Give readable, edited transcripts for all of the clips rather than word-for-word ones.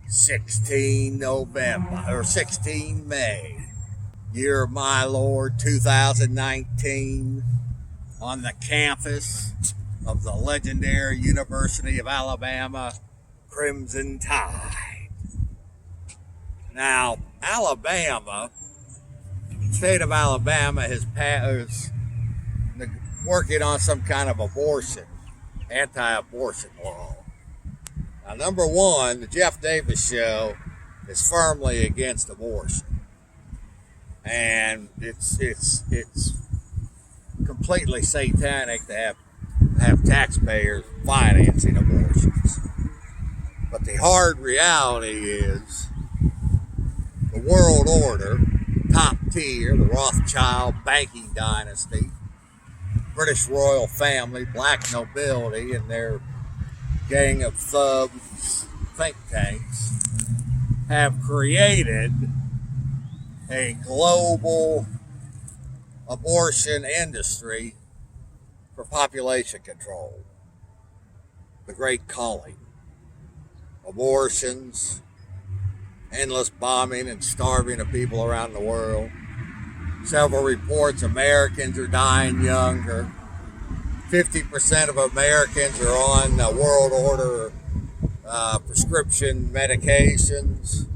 16 May, year of my Lord 2019, on the campus of the legendary University of Alabama, Crimson Tide. Now, Alabama, the state of Alabama is working on some kind of anti-abortion law. Now, number one, the Jeff Davis show is firmly against abortion, and it's completely satanic to have taxpayers financing abortions. But the hard reality is the world order, top tier, the Rothschild banking dynasty, British royal family, black nobility, and their gang of thugs, think tanks, have created a global abortion industry for population control. The Great Culling. Abortions, endless bombing and starving of people around the world. Several reports Americans are dying younger. 50% of Americans are on world order prescription medications.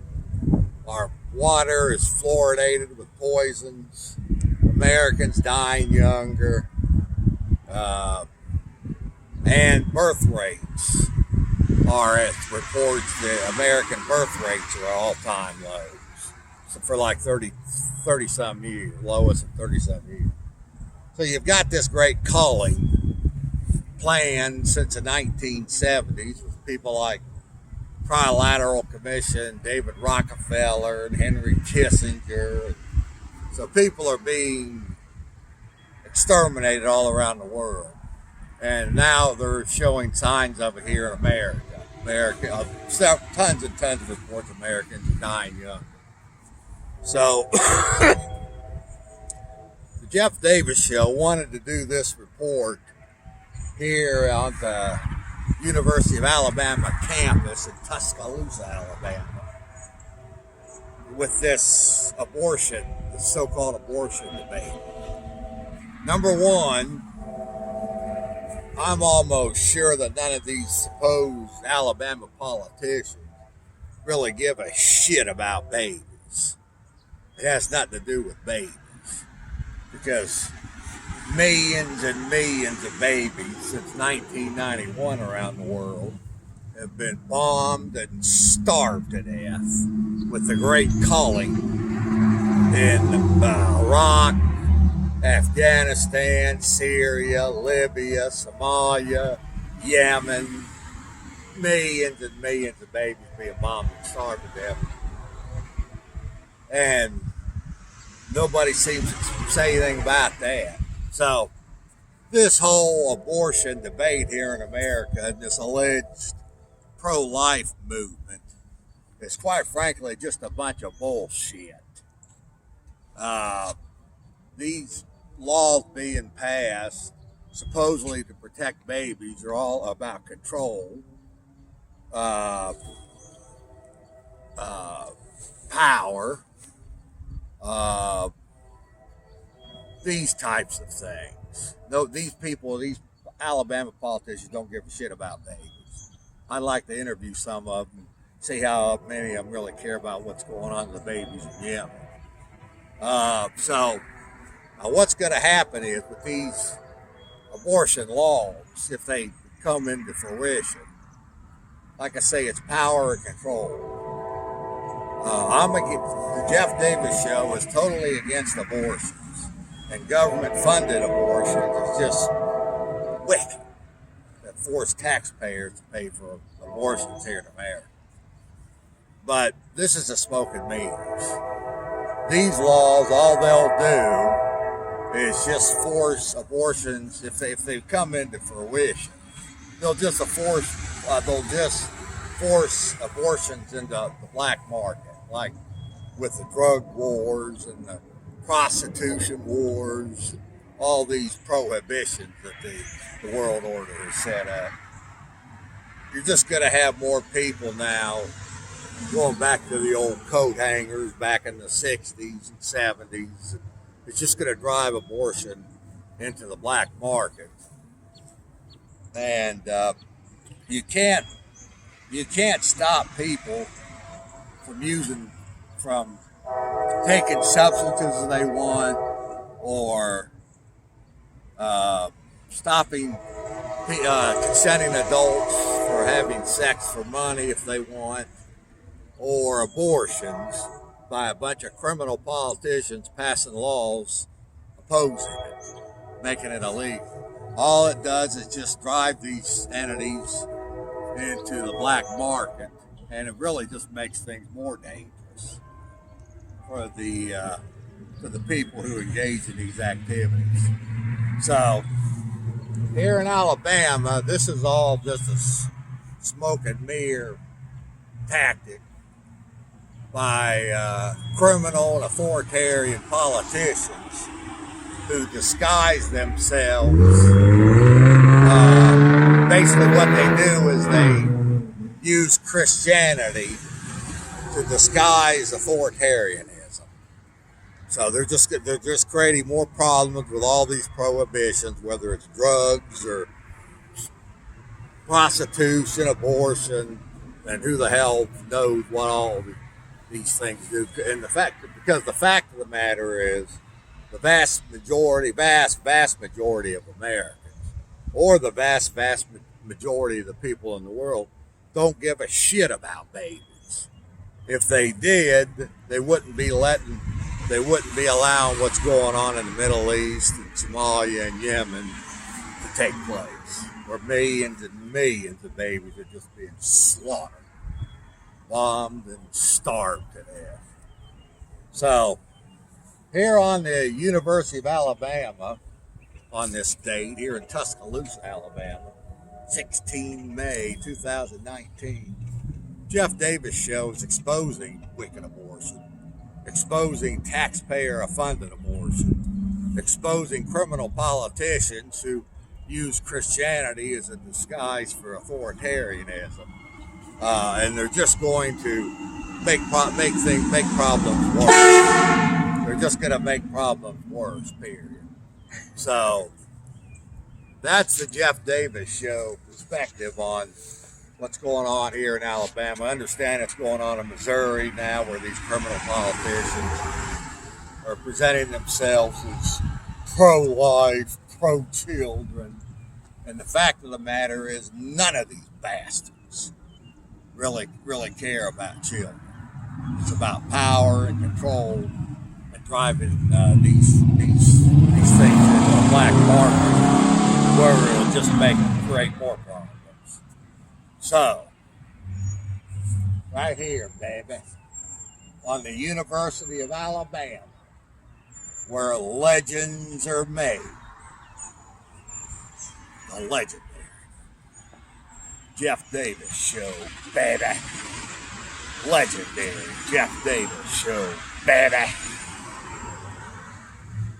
Our water is fluoridated with poisons. Americans dying younger. And birth rates are at reports that American birth rates are all-time lows. So for like 30-some years, lowest in 30-some years. So you've got this Great Culling plan since the 1970s with people like Trilateral Commission, David Rockefeller, and Henry Kissinger. So people are being exterminated all around the world. And now they're showing signs of it here in America. Tons and tons of reports Americans are dying young. So the Jeff Davis show wanted to do this report here on the University of Alabama campus in Tuskaloosa, Alabama, with this so-called abortion debate. Number one, I'm almost sure that none of these supposed Alabama politicians really give a shit about babies. It has nothing to do with babies, because millions and millions of babies since 1991 around the world have been bombed and starved to death with the Great Culling in Iraq, Afghanistan, Syria, Libya, Somalia, Yemen. Millions and millions of babies being bombed and starved to death. And nobody seems to say anything about that. So this whole abortion debate here in America and this alleged pro-life movement is quite frankly just a bunch of bullshit. These laws being passed supposedly to protect babies are all about control, power, these types of things. No, these Alabama politicians don't give a shit about babies. I'd like to interview some of them, see how many of them really care about what's going on with the babies in Yemen. What's going to happen is with these abortion laws, if they come into fruition, like I say, it's power and control. The Jeff Davis show is totally against abortions, and government-funded abortions is just wicked. That force taxpayers to pay for abortions here in America. But this is a smoke and mirrors. These laws, all they'll do is just force abortions. If they come into fruition, they'll just force abortions into the black market, like with the drug wars and the prostitution wars, all these prohibitions that the world order has set up. You're just going to have more people now going back to the old coat hangers back in the 60s and 70s. It's just going to drive abortion into the black market. And you can't stop people from taking substances they want, or stopping consenting adults for having sex for money if they want, or abortions by a bunch of criminal politicians passing laws opposing it, making it illegal. All it does is just drive these entities into the black market, and it really just makes things more dangerous for the people who engage in these activities. So here in Alabama, this is all just a smoke and mirror tactic by criminal and authoritarian politicians who disguise themselves. Basically, what they do is they use Christianity to disguise authoritarianism. So they're just creating more problems with all these prohibitions, whether it's drugs or prostitution, abortion, and who the hell knows what all these things do. And because the fact of the matter is, the vast majority of Americans, or the vast majority of the people in the world, don't give a shit about babies. If they did, they wouldn't be allowing what's going on in the Middle East and Somalia and Yemen to take place, where millions and millions of babies are just being slaughtered, bombed, and starved to death. So, here on the University of Alabama, on this date, here in Tuskaloosa, Alabama, 16 May 2019, Jeff Davis Show is exposing wicked abortion, exposing taxpayer-funded abortion, exposing criminal politicians who use Christianity as a disguise for authoritarianism, and they're just going to make problems worse. They're just going to make problems worse, period. So that's the Jeff Davis Show perspective on what's going on here in Alabama. I understand it's going on in Missouri now, where these criminal politicians are presenting themselves as pro-life, pro-children. And the fact of the matter is, none of these bastards really care about children. It's about power and control and driving these things into a black market where it'll just create more problems. So, right here, baby, on the University of Alabama, where legends are made, the legendary Jeff Davis Show, baby. Legendary Jeff Davis Show, baby.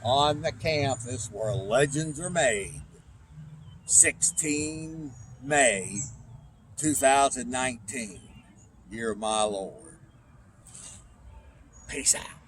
On the campus where legends are made, 16 May 2019, year of my Lord. Peace out.